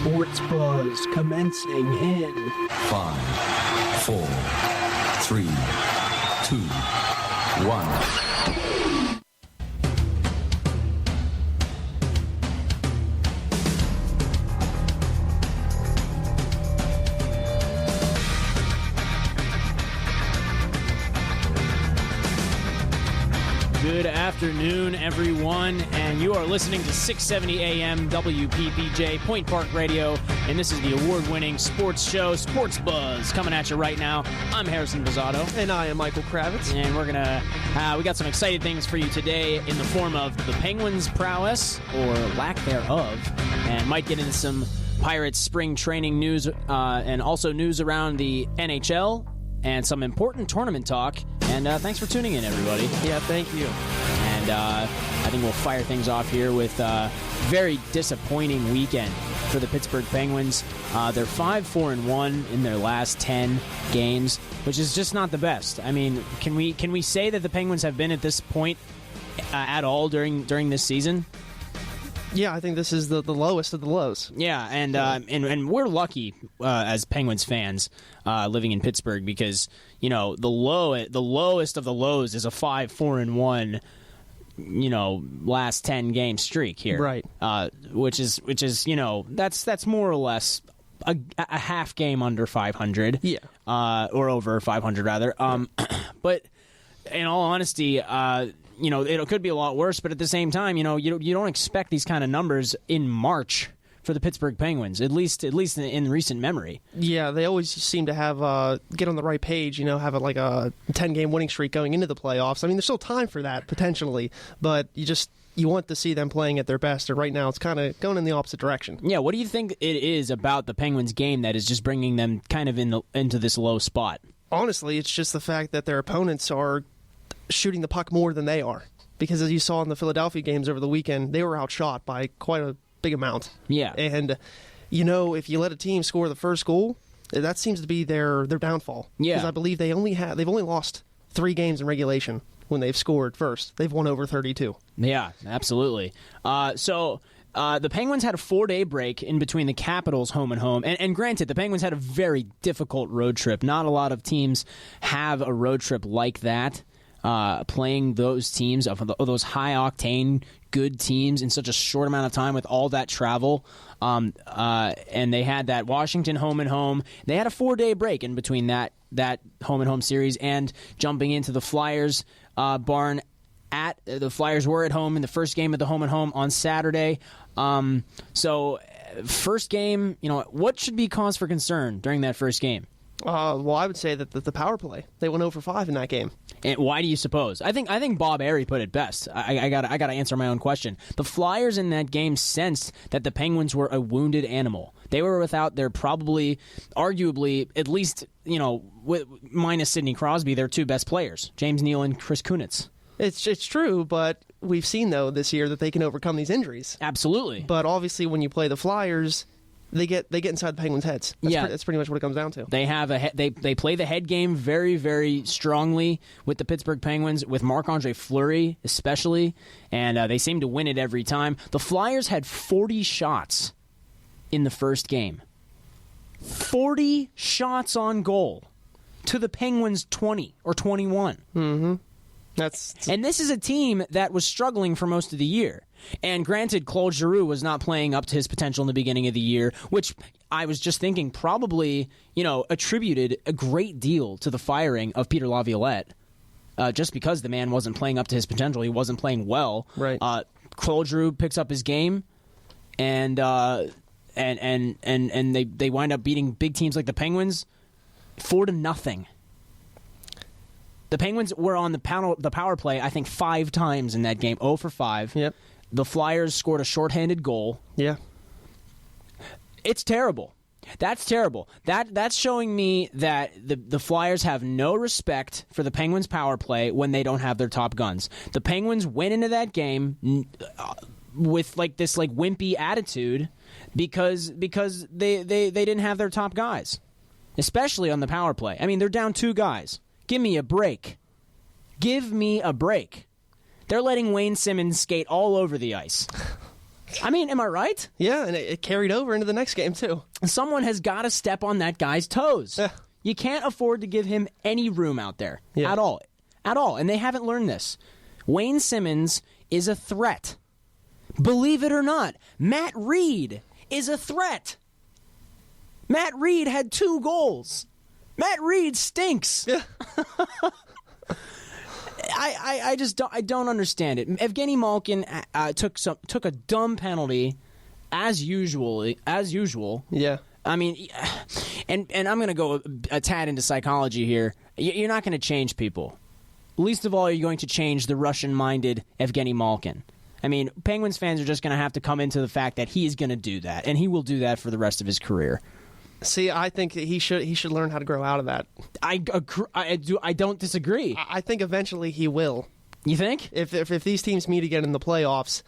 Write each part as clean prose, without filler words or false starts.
Sports Buzz commencing in 5, 4, 3, 2, 1. Good afternoon, everyone, and you are listening to 670 AM WPPJ Point Park Radio, and this is the award-winning sports show, Sports Buzz, coming at you right now. I'm Harrison Buzzatto. And I am Michael Kravetz. And we're we got some exciting things for you today in the form of the Penguins' prowess, or lack thereof, and might get into some Pirates spring training news, and also news around the NHL, and some important tournament talk. And thanks for tuning in, everybody. Yeah, thank you. And I think we'll fire things off here with a very disappointing weekend for the Pittsburgh Penguins. They're 5-4-1 in their last 10 games, which is just not the best. I mean, can we say that the Penguins have been at this point at all during this season? Yeah, I think this is the lowest of the lows. Yeah, and we're lucky as Penguins fans living in Pittsburgh because the lowest of the lows is a 5-4-1 last 10 game streak here, right? Which is that's more or less a half game under 500, yeah, or over 500 rather. But in all honesty, it could be a lot worse, but at the same time, you don't expect these kind of numbers in March for the Pittsburgh Penguins, at least in recent memory. Yeah, they always seem to have get on the right page, have a 10-game winning streak going into the playoffs. I mean, there's still time for that, potentially, but you want to see them playing at their best, and right now it's kind of going in the opposite direction. Yeah, what do you think it is about the Penguins game that is just bringing them kind of into this low spot? Honestly, it's just the fact that their opponents are shooting the puck more than they are, because as you saw in the Philadelphia games over the weekend, they were outshot by quite a big amount. Yeah, and if you let a team score the first goal, that seems to be their downfall. Yeah, because I believe they've only lost 3 games in regulation when they've scored first. They've won over 32. Yeah, absolutely. So the Penguins had a 4-day break in between the Capitals' home and home. And granted, the Penguins had a very difficult road trip. Not a lot of teams have a road trip like that. Playing those teams, of those high-octane, good teams in such a short amount of time with all that travel. And they had that Washington home and home. They had a 4-day break in between that home and home series and jumping into the Flyers barn. The Flyers were at home in the first game of the home and home on Saturday. So first game, what should be cause for concern during that first game? Well, I would say that the power play. They went 0 for 5 in that game. And why do you suppose? I think Bob Airy put it best. I got to answer my own question. The Flyers in that game sensed that the Penguins were a wounded animal. They were without their arguably, at least minus Sidney Crosby, their 2 best players, James Neal and Chris Kunitz. It's true, but we've seen though this year that they can overcome these injuries. Absolutely. But obviously, when you play the Flyers, they get inside the Penguins' heads. That's pretty much what it comes down to. They have they play the head game very, very strongly with the Pittsburgh Penguins, with Marc-Andre Fleury especially, and they seem to win it every time. The Flyers had 40 shots in the first game. 40 shots on goal to the Penguins' 20 or 21. Mm-hmm. And this is a team that was struggling for most of the year. And granted, Claude Giroux was not playing up to his potential in the beginning of the year, which I was just thinking probably, attributed a great deal to the firing of Peter Laviolette. Just because the man wasn't playing up to his potential, he wasn't playing well. Right. Claude Giroux picks up his game, and they wind up beating big teams like the Penguins 4-0. The Penguins were on the power play, I think, 5 times in that game, 0 for 5. Yep. The Flyers scored a shorthanded goal. Yeah. It's terrible. That's terrible. That's showing me that the Flyers have no respect for the Penguins' power play when they don't have their top guns. The Penguins went into that game with this wimpy attitude because they didn't have their top guys, especially on the power play. I mean, they're down 2 guys. Give me a break. Give me a break. They're letting Wayne Simmons skate all over the ice. I mean, am I right? Yeah, and it carried over into the next game, too. Someone has got to step on that guy's toes. Yeah. You can't afford to give him any room out there at all. At all. And they haven't learned this. Wayne Simmons is a threat. Believe it or not, Matt Reed is a threat. Matt Reed had 2 goals. Matt Reed stinks. Yeah. I just don't understand it. Evgeny Malkin took a dumb penalty as usual. Yeah. I mean, and I'm going to go a tad into psychology here. You're not going to change people. Least of all, you're going to change the Russian-minded Evgeny Malkin. I mean, Penguins fans are just going to have to come into the fact that he is going to do that, and he will do that for the rest of his career. See, I think he should learn how to grow out of that. I don't disagree. I think eventually he will. You think? If these teams meet again in the playoffs,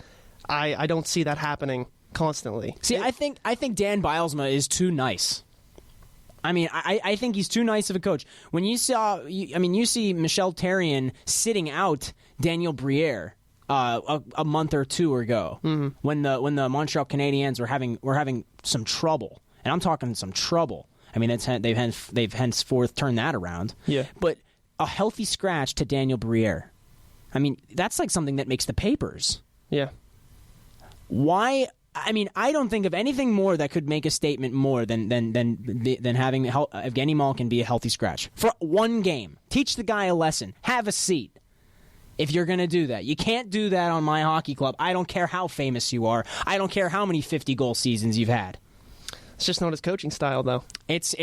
I don't see that happening constantly. See, I think Dan Bylsma is too nice. I mean, I think he's too nice of a coach. When you see Michel Therrien sitting out Daniel Briere a month or 2 ago, when the Montreal Canadiens were having some trouble, and I'm talking some trouble. I mean, they've henceforth turned that around. Yeah. But a healthy scratch to Daniel Briere. I mean, that's like something that makes the papers. Yeah. Why? I mean, I don't think of anything more that could make a statement more than having Evgeny Malkin be a healthy scratch for 1 game. Teach the guy a lesson. Have a seat. If you're going to do that, you can't do that on my hockey club. I don't care how famous you are. I don't care how many 50-goal seasons you've had. It's just not his coaching style, though. It's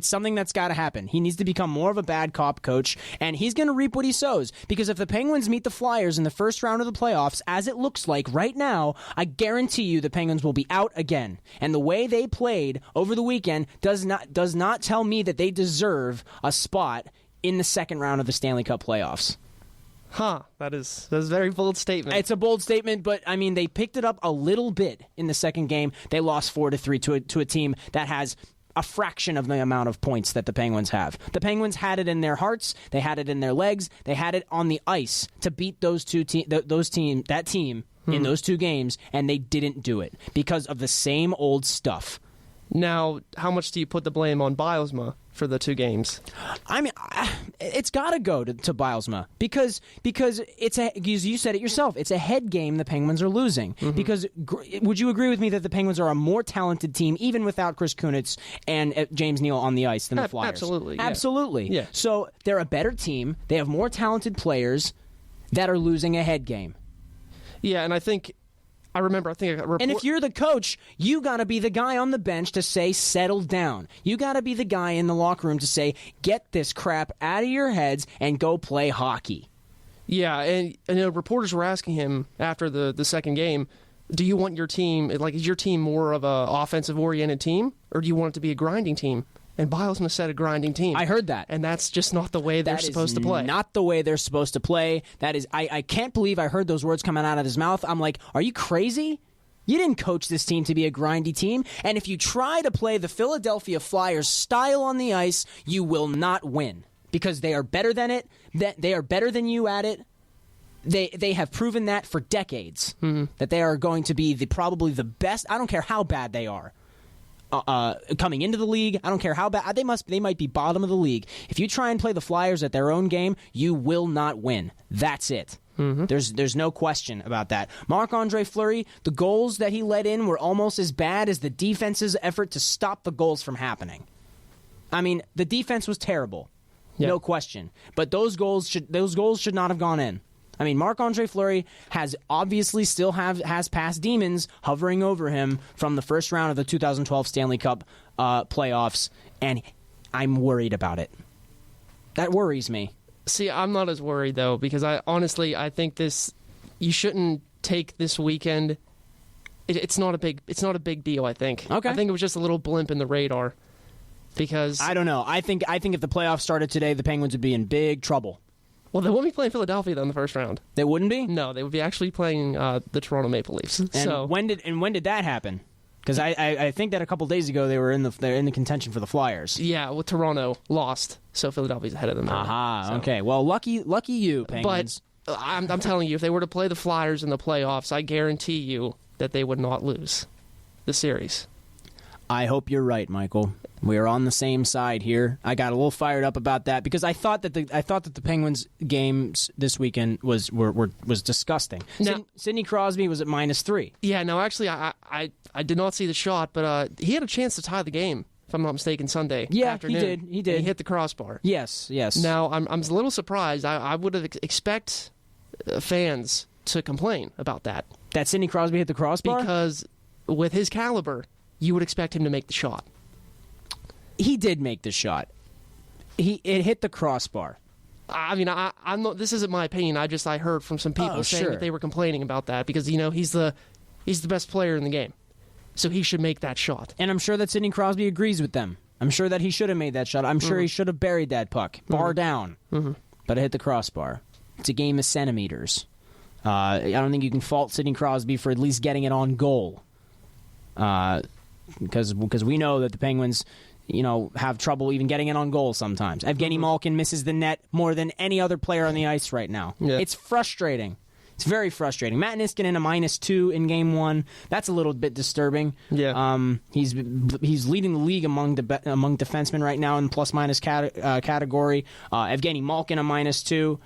something that's got to happen. He needs to become more of a bad cop coach, and he's going to reap what he sows. Because if the Penguins meet the Flyers in the first round of the playoffs, as it looks like right now, I guarantee you the Penguins will be out again. And the way they played over the weekend does not tell me that they deserve a spot in the second round of the Stanley Cup playoffs. Huh, that is a very bold statement. It's a bold statement, but I mean, they picked it up a little bit in the second game. They lost 4-3 to a team that has a fraction of the amount of points that the Penguins have. The Penguins had it in their hearts, they had it in their legs, they had it on the ice to beat that team in those 2 games, and they didn't do it because of the same old stuff. Now, how much do you put the blame on Bylsma for the 2 games? I mean, it's got to go to Bylsma because it's as you said it yourself, it's a head game the Penguins are losing. Mm-hmm. Because would you agree with me that the Penguins are a more talented team even without Chris Kunitz and James Neal on the ice than the Flyers? Absolutely. Yeah. Absolutely. Yeah. So they're a better team. They have more talented players that are losing a head game. Yeah, and I think a report. And if you're the coach, you got to be the guy on the bench to say, settle down. You got to be the guy in the locker room to say, get this crap out of your heads and go play hockey. Yeah, and reporters were asking him after the second game, do you want your team, is your team more of a offensive-oriented team, or do you want it to be a grinding team? And Bylsma said a grinding team. I heard that. And that's just not the way they're supposed to play. Not the way they're supposed to play. That is, I can't believe I heard those words coming out of his mouth. I'm like, are you crazy? You didn't coach this team to be a grindy team. And if you try to play the Philadelphia Flyers style on the ice, you will not win. Because they are better than it. They are better than you at it. They have proven that for decades. Mm-hmm. That they are going to be probably the best. I don't care how bad they are. Coming into the league, I don't care how bad they might be bottom of the league. If you try and play the Flyers at their own game, you will not win. That's it. Mm-hmm. There's no question about that. Marc-Andre Fleury, the goals that he let in were almost as bad as the defense's effort to stop the goals from happening. I mean, the defense was terrible, no question. But those goals should not have gone in. I mean, Marc-Andre Fleury has obviously still has past demons hovering over him from the first round of the 2012 Stanley Cup playoffs, and I'm worried about it. That worries me. See, I'm not as worried, though, because I think you shouldn't take this weekend. It's not a big deal, I think. Okay. I think it was just a little blimp in the radar, because I don't know. I think if the playoffs started today, the Penguins would be in big trouble. Well, they wouldn't be playing Philadelphia, though, in the first round. They wouldn't be? No, they would be actually playing the Toronto Maple Leafs. And when did that happen? Because I think that a couple days ago they're in the contention for the Flyers. Yeah, well, Toronto lost, so Philadelphia's ahead of them. Aha, so. Okay. Well, lucky you, Penguins. But I'm telling you, if they were to play the Flyers in the playoffs, I guarantee you that they would not lose the series. I hope you're right, Michael. We are on the same side here. I got a little fired up about that because I thought that the Penguins games this weekend was disgusting. Now, Sidney Crosby was at -3. Yeah, no, actually, I did not see the shot, but he had a chance to tie the game, if I'm not mistaken, Sunday afternoon. He did. And he hit the crossbar. Yes. Now, I'm a little surprised. I would have expect fans to complain about that. That Sidney Crosby hit the crossbar? Because with his caliber, you would expect him to make the shot. He did make the shot. It hit the crossbar. I mean, I'm not. This isn't my opinion. I heard from some people saying that they were complaining about that because he's the best player in the game, so he should make that shot. And I'm sure that Sidney Crosby agrees with them. I'm sure that he should have made that shot. I'm sure he should have buried that puck, bar down. But it hit the crossbar. It's a game of centimeters. I don't think you can fault Sidney Crosby for at least getting it on goal. Because we know that the Penguins, have trouble even getting it on goal sometimes. Evgeny Malkin misses the net more than any other player on the ice right now. Yeah. It's frustrating. It's very frustrating. Matt Niskanen a -2 in Game 1. That's a little bit disturbing. Yeah. He's leading the league among defensemen right now in the plus-minus category. Evgeny Malkin a -2.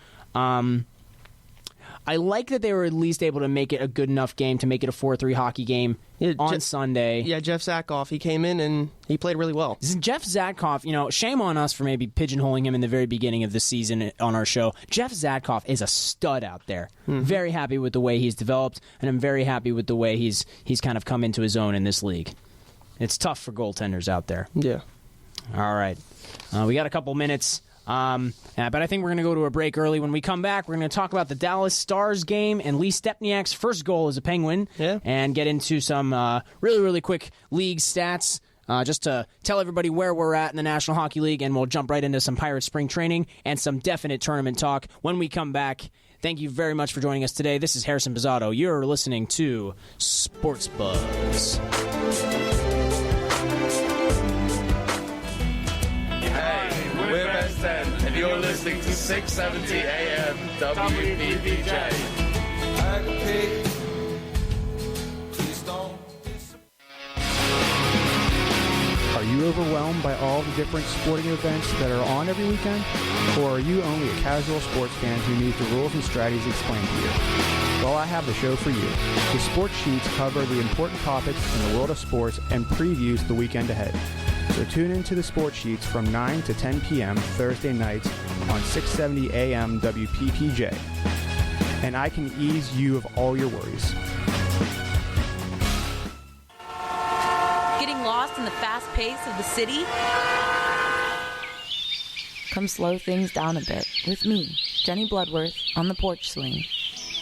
I like that they were at least able to make it a good enough game to make it a 4-3 hockey game on Sunday. Yeah, Jeff Zatkoff, he came in and he played really well. Jeff Zatkoff, shame on us for maybe pigeonholing him in the very beginning of the season on our show. Jeff Zatkoff is a stud out there. Very happy with the way he's developed, and I'm very happy with the way he's kind of come into his own in this league. It's tough for goaltenders out there. Yeah. All right. We got a couple minutes. But I think we're going to go to a break early. When we come back, we're going to talk about the Dallas Stars game and Lee Stepniak's first goal as a Penguin, and get into some really, really quick league stats just to tell everybody where we're at in the National Hockey League, and we'll jump right into some Pirates spring training and some definite tournament talk when we come back. Thank you very much for joining us today. This is Harrison Buzzatto. You're listening to Sports Buzz. And you're listening to 670 AM WPPJ. Are you overwhelmed by all the different sporting events that are on every weekend? Or are you only a casual sports fan who needs the rules and strategies explained to you? Well, I have the show for you. The sports sheets cover the important topics in the world of sports and previews the weekend ahead. So tune into the sports sheets from 9 to 10 p.m. Thursday nights on 670 AM WPPJ. And I can ease you of all your worries. Getting lost in the fast pace of the city? Come slow things down a bit with me, Jenny Bloodworth, on the Porch Swing.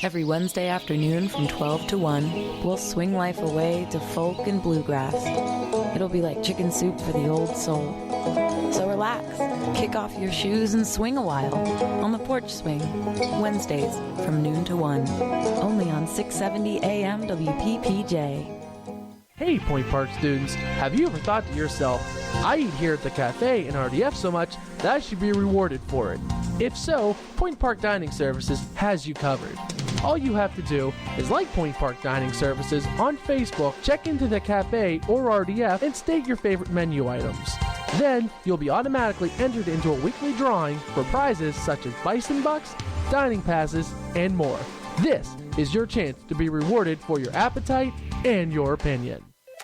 Every Wednesday afternoon from 12 to 1, we'll swing life away to folk and bluegrass. It'll be like chicken soup for the old soul. So relax, kick off your shoes and swing a while on the Porch Swing. Wednesdays from noon to 1, only on 670 AM WPPJ. Hey Point Park students, have you ever thought to yourself, I eat here at the cafe in RDF so much that I should be rewarded for it? If so, Point Park Dining Services has you covered. All you have to do is like Point Park Dining Services on Facebook, check into the cafe or RDF, and state your favorite menu items. Then, you'll be automatically entered into a weekly drawing for prizes such as Bison Bucks, dining passes, and more. This is your chance to be rewarded for your appetite and your opinion.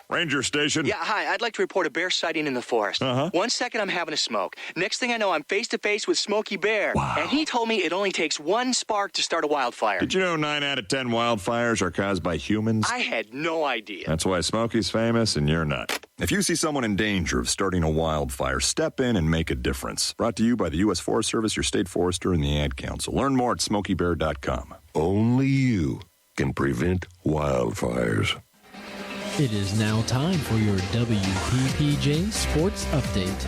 Ranger Station. Yeah, hi. I'd like to report a bear sighting in the forest. 1 second, I'm having a smoke. Next thing I know, I'm face-to-face with Smokey Bear. Wow. And he told me it only takes one spark to start a wildfire. Did you know 9 out of 10 wildfires are caused by humans? I had no idea. That's why Smokey's famous and you're not. If you see someone in danger of starting a wildfire, step in and make a difference. Brought to you by the U.S. Forest Service, your state forester, and the Ad Council. Learn more at SmokeyBear.com. Only you can prevent wildfires. It is now time for your WPPJ Sports Update.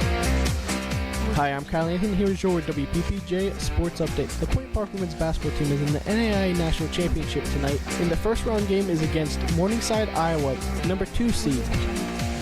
Hi, I'm Kyle Nathan. Here's your WPPJ Sports Update. The Point Park women's basketball team is in the NAIA National Championship tonight, and the first round game is against Morningside, Iowa, number 2 seed.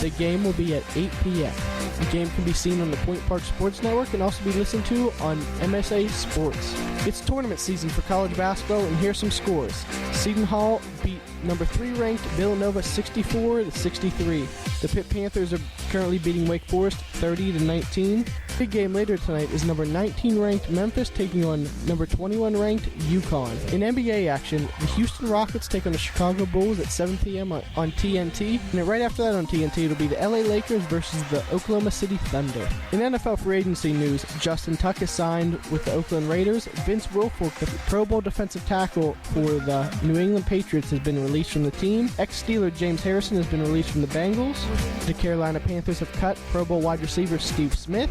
The game will be at 8 p.m. The game can be seen on the Point Park Sports Network and also be listened to on MSA Sports. It's tournament season for college basketball, and here's some scores. Seton Hall beat number 3 ranked Villanova 64-63. The Pitt Panthers are currently beating Wake Forest 30-19. Big game later tonight is number 19 ranked Memphis taking on number 21 ranked UConn. In NBA action, the Houston Rockets take on the Chicago Bulls at 7 p.m. on TNT, and then right after that on TNT it'll be the LA Lakers versus the Oklahoma City Thunder. In NFL free agency news, Justin Tuck is signed with the Oakland Raiders. Vince Wilfork, the Pro Bowl defensive tackle for the New England Patriots, has been released from the team. Ex-Steeler James Harrison has been released from the Bengals. The Carolina Panthers have cut Pro Bowl wide receiver Steve Smith.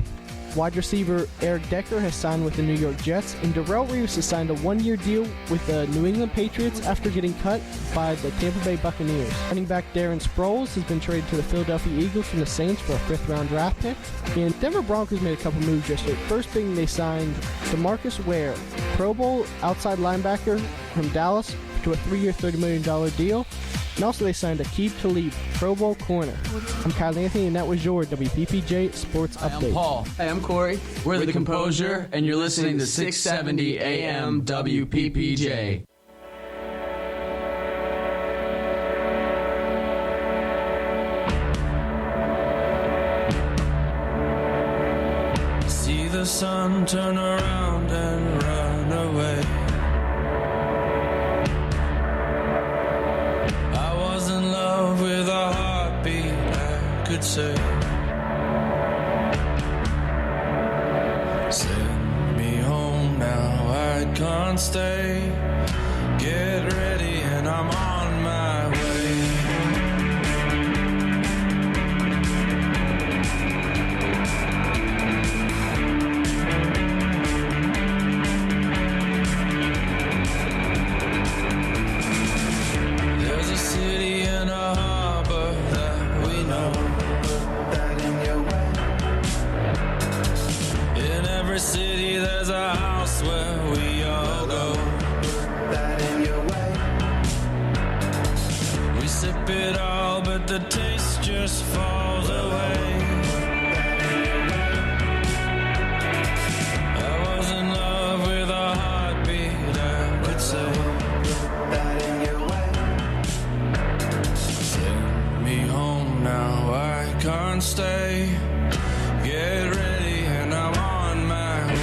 Wide receiver Eric Decker has signed with the New York Jets, and Darrell Reeves has signed a 1-year deal with the New England Patriots after getting cut by the Tampa Bay Buccaneers. Running back Darren Sproles has been traded to the Philadelphia Eagles from the Saints for a 5th-round draft pick. And Denver Broncos made a couple moves yesterday. First being they signed DeMarcus Ware, Pro Bowl outside linebacker from Dallas, to a 3-year, $30 million deal. And also they signed Aqib Talib, Pro Bowl corner. I'm Kyle Anthony, and that was your WPPJ Sports Update. Hi, I'm Paul. Hey, I'm Corey. We're The Composure, and you're listening to 670 AM WPPJ. See the sun turn around and run away. With a heartbeat, I could say, send me home now, I can't stay. Get ready and I'm on my way. There's a city and a harbor that we know. Put that in your way. In every city there's a house where we all go. Put that in your way. We sip it all, but the taste just falls away. I was in love with a heartbeat, I could say. Put that in your way. Me home now, I can't stay. Get ready and I'm on my way.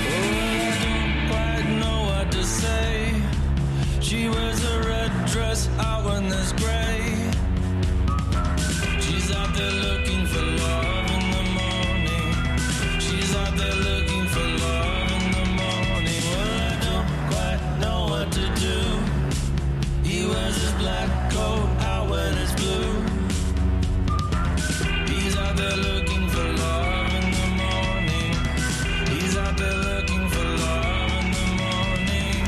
Oh, I don't quite know what to say. She wears a red dress out when there's gray. She's out there looking for love in the morning. She's out there looking for love in the morning. Well, I don't quite know what to do. He wears his black coat out when it's blue. He's out there looking for love in the morning. He's out there looking for love in the morning.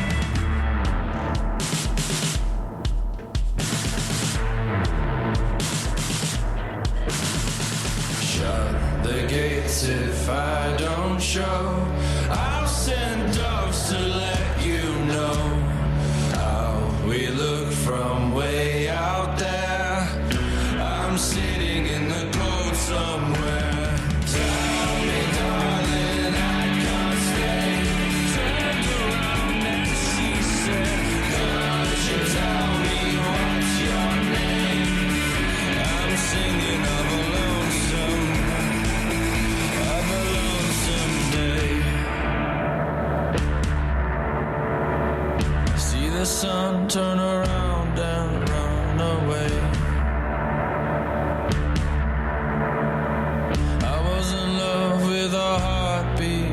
Shut the gates if I don't show. I'll send dogs to let you know how we look from way out there. I'm sitting in the cold somewhere. Tell me, darling, I can't stay. Turned around and she said, could you tell me what's your name? I'm singing of a lonesome day. See the sun turn around and run away. I was in love with a heartbeat.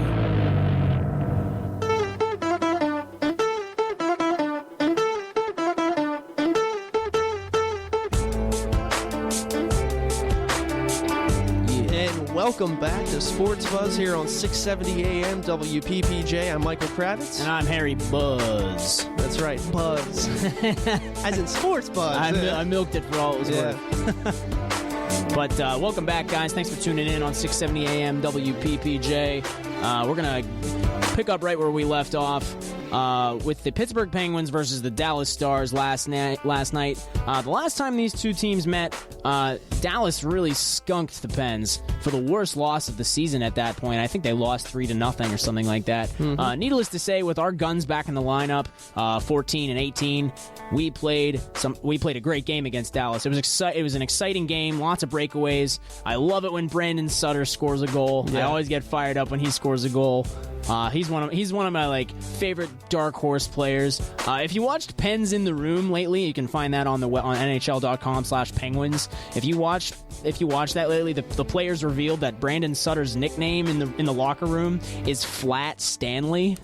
And welcome back to Sports Buzz here on 670 AM WPPJ. I'm Michael Kravetz. And I'm Harry Buzz. That's right, Buzz. As in Sports Buzz. I milked it for all it was worth. But welcome back, guys. Thanks for tuning in on 670 AM WPPJ. We're going to pick up right where we left off with the Pittsburgh Penguins versus the Dallas Stars last night. The last time these two teams met, Dallas really skunked the Pens for the worst loss of the season at that point. I think they lost 3-0 or something like that. Mm-hmm. Needless to say, with our guns back in the lineup, 14 and 18, we played a great game against Dallas. It was an exciting game, lots of breakaways. I love it when Brandon Sutter scores a goal. Yeah. I always get fired up when he scores a goal. He's one of my favorite dark horse players. If you watched Pens in the Room lately, you can find that on NHL.com/Penguins. If you watch that lately, the players revealed that Brandon Sutter's nickname in the locker room is Flat Stanley.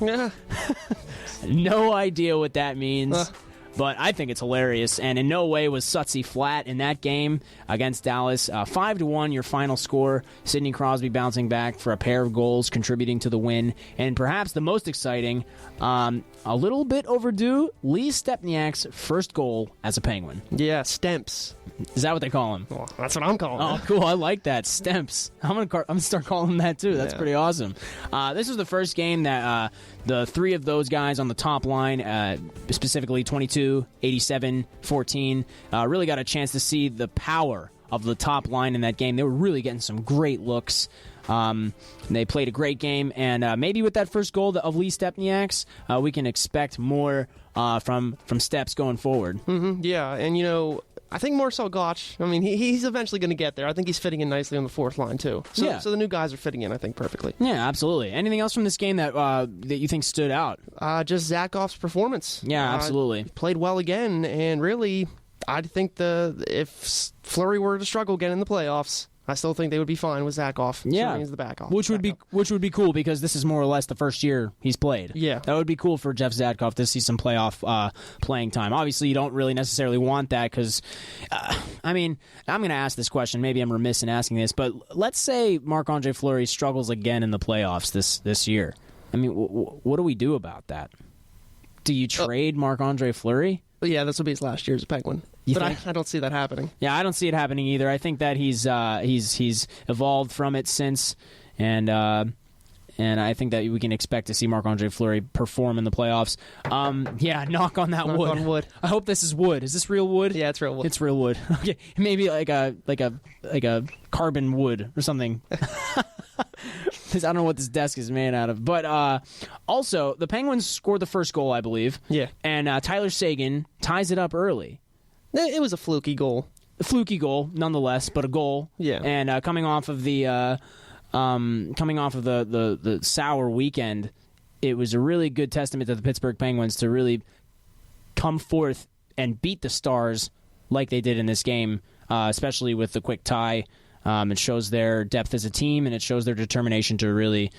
No idea what that means. But I think it's hilarious, and in no way was Sutsy flat in that game against Dallas. 5-1, your final score. Sidney Crosby bouncing back for a pair of goals, contributing to the win. And perhaps the most exciting, a little bit overdue, Lee Stepniak's first goal as a Penguin. Yeah, Stemps. Is that what they call him? Well, that's what I'm calling him. Oh, cool. I like that. Stemps. I'm gonna start calling him that, too. That's pretty awesome. This was the first game that the three of those guys on the top line, specifically 22, 87, 14, really got a chance to see the power of the top line in that game. They were really getting some great looks. They played a great game, and maybe with that first goal of Lee Stepniak's, we can expect more from Steps going forward. Mm-hmm, yeah, and I think Marcel Gottsch, he's eventually going to get there. I think he's fitting in nicely on the fourth line, too. So the new guys are fitting in, I think, perfectly. Yeah, absolutely. Anything else from this game that you think stood out? Just Zakoff's performance. Yeah, absolutely. Played well again, and really, I think if Fleury were to struggle again in the playoffs, I still think they would be fine with Zakoff. Yeah, as the backup. Which would be cool because this is more or less the first year he's played. Yeah, that would be cool for Jeff Zadkoff to see some playoff playing time. Obviously, you don't really necessarily want that because, I'm going to ask this question. Maybe I'm remiss in asking this, but let's say Marc-Andre Fleury struggles again in the playoffs this year. What do we do about that? Do you trade Marc-Andre Fleury? Yeah, this will be his last year as a Penguin. But I don't see that happening. Yeah, I don't see it happening either. I think that he's evolved from it since, and I think that we can expect to see Marc-Andre Fleury perform in the playoffs. Yeah, knock on that wood. Knock on wood. I hope this is wood. Is this real wood? Yeah, it's real wood. It's real wood. Okay, maybe like a carbon wood or something. I don't know what this desk is made out of. But also, the Penguins scored the first goal, I believe. Yeah. And Tyler Seguin ties it up early. It was a fluky goal. A fluky goal, nonetheless, but a goal. Yeah. And coming off of the sour weekend, it was a really good testament to the Pittsburgh Penguins to really come forth and beat the Stars like they did in this game, especially with the quick tie. It shows their depth as a team, and it shows their determination to really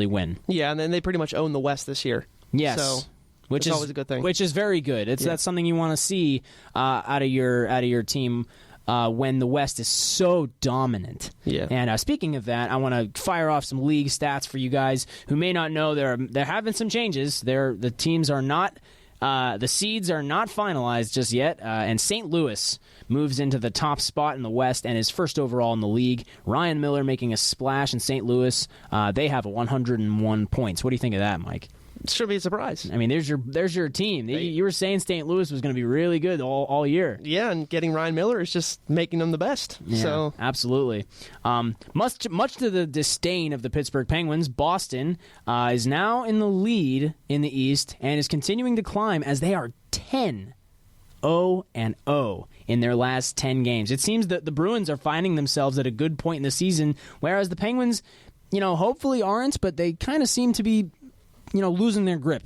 win. Yeah, and then they pretty much own the West this year. Yes. So which is is always a good thing. Which is very good. That's something you want to see out of your team when the West is so dominant. Yeah. And speaking of that, I want to fire off some league stats for you guys who may not know. There have been some changes. The teams are not. The seeds are not finalized just yet, and St. Louis moves into the top spot in the West and is first overall in the league. Ryan Miller making a splash in St. Louis. They have 101 points. What do you think of that, Mike? It should be a surprise. There's your team. You were saying St. Louis was going to be really good all year. Yeah, and getting Ryan Miller is just making them the best. Yeah, so absolutely. Much to the disdain of the Pittsburgh Penguins, Boston is now in the lead in the East and is continuing to climb as they are 10-0-0 in their last 10 games. It seems that the Bruins are finding themselves at a good point in the season, whereas the Penguins, hopefully aren't, but they kind of seem to be losing their grip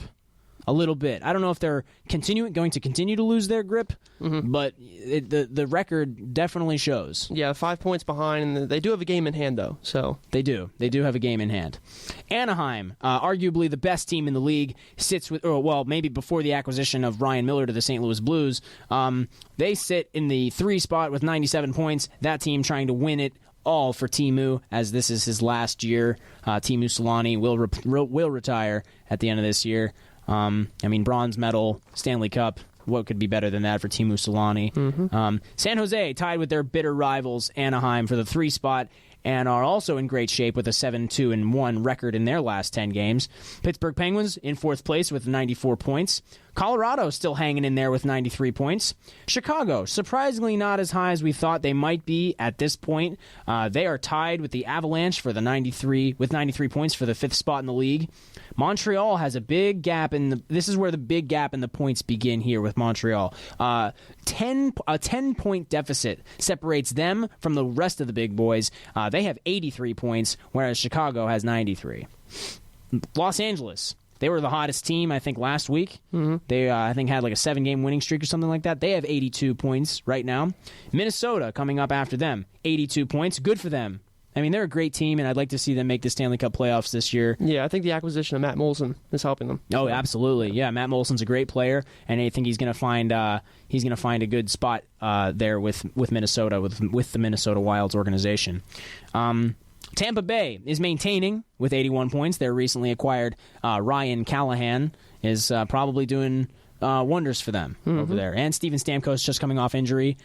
a little bit. I don't know if they're going to continue to lose their grip, but the record definitely shows. Yeah, 5 points behind, and they do have a game in hand, though. So They do have a game in hand. Anaheim, arguably the best team in the league, sits with, maybe before the acquisition of Ryan Miller to the St. Louis Blues, they sit in the 3 spot with 97 points. That team trying to win it all for Timu, as this is his last year. Timu Solani will retire at the end of this year. Bronze medal, Stanley Cup, what could be better than that for Teemu Selanne? San Jose tied with their bitter rivals Anaheim for the 3 spot and are also in great shape with a 7-2-1 record in their last 10 games. Pittsburgh Penguins in 4th place with 94 points. Colorado still hanging in there with 93 points. Chicago, surprisingly not as high as we thought they might be at this point. They are tied with the Avalanche for the 93 points for the 5th spot in the league. Montreal has a big gap this is where the big gap in the points begin here with Montreal. A 10-point deficit separates them from the rest of the big boys. They have 83 points, whereas Chicago has 93. Los Angeles, they were the hottest team, I think, last week. They, I think, had like a 7-game winning streak or something like that. They have 82 points right now. Minnesota coming up after them, 82 points. Good for them. I mean, they're a great team, and I'd like to see them make the Stanley Cup playoffs this year. Yeah, I think the acquisition of Matt Molson is helping them. Oh, absolutely. Yeah, Matt Molson's a great player, and I think he's going to find a good spot there with Minnesota, with the Minnesota Wild's organization. Tampa Bay is maintaining with 81 points. Their recently acquired Ryan Callahan is probably doing wonders for them over there. And Steven Stamkos just coming off injury.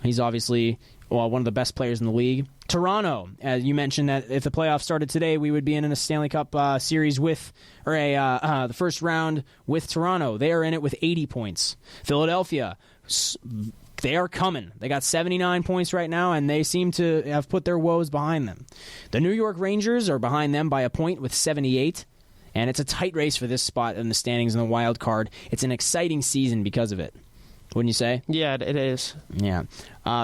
He's obviously one of the best players in the league. Toronto, as you mentioned, that if the playoffs started today, we would be in a Stanley Cup series the first round with Toronto. They are in it with 80 points. Philadelphia, they are coming. They got 79 points right now, and they seem to have put their woes behind them. The New York Rangers are behind them by a point with 78, and it's a tight race for this spot in the standings in the wild card. It's an exciting season because of it. Wouldn't you say? Yeah, it is. Yeah.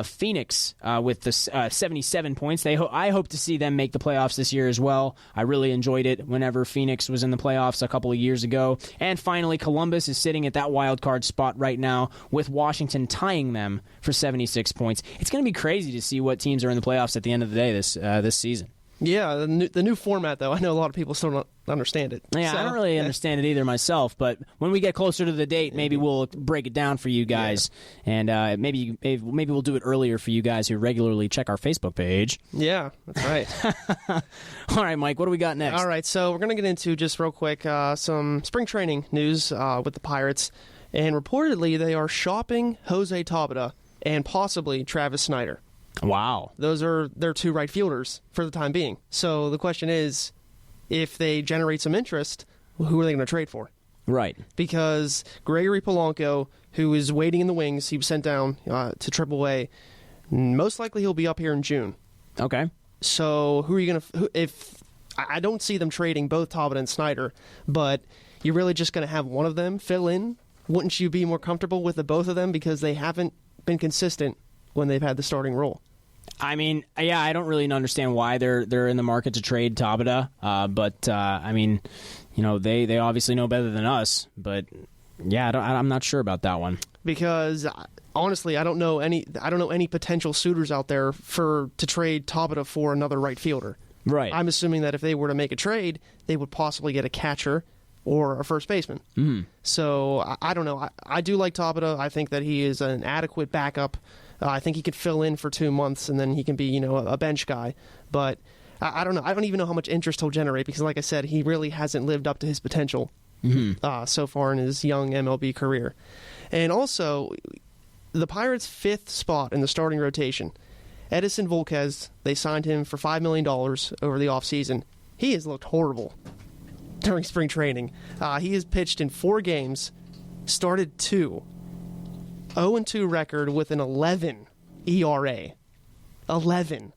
Phoenix with the 77 points. I hope to see them make the playoffs this year as well. I really enjoyed it whenever Phoenix was in the playoffs a couple of years ago. And finally, Columbus is sitting at that wild card spot right now with Washington tying them for 76 points. It's going to be crazy to see what teams are in the playoffs at the end of the day this season. Yeah, the new format, though, I know a lot of people still don't understand it. Yeah, so, I don't really understand it either myself, but when we get closer to the date, maybe we'll break it down for you guys, and maybe we'll do it earlier for you guys who regularly check our Facebook page. Yeah, that's right. All right, Mike, what do we got next? All right, so we're going to get into, just real quick, some spring training news with the Pirates, and reportedly they are shopping Jose Tabata and possibly Travis Snyder. Wow. Those are their 2 right fielders for the time being. So the question is, if they generate some interest, who are they going to trade for? Right. Because Gregory Polanco, who is waiting in the wings, he was sent down to AAA. Most likely he'll be up here in June. Okay. So who are you going to... If I don't see them trading both Tabata and Snyder, but you're really just going to have one of them fill in? Wouldn't you be more comfortable with the both of them because they haven't been consistent when they've had the starting role? I mean, yeah, I don't really understand why they're in the market to trade Tabata, but I mean, you know, they obviously know better than us. But yeah, I'm not sure about that one because honestly, I don't know any potential suitors out there to trade Tabata for another right fielder. Right. I'm assuming that if they were to make a trade, they would possibly get a catcher or a first baseman. Mm-hmm. So I don't know. I do like Tabata. I think that he is an adequate backup. I think he could fill in for 2 months, and then he can be, you know, a bench guy. But I don't know. I don't even know how much interest he'll generate because, like I said, he really hasn't lived up to his potential so far in his young MLB career. And also, the Pirates' 5th spot in the starting rotation, Edison Volquez, they signed him for $5 million over the offseason. He has looked horrible during spring training. He has pitched in 4 games, started 2. 0-2 record with an 11 ERA. 11.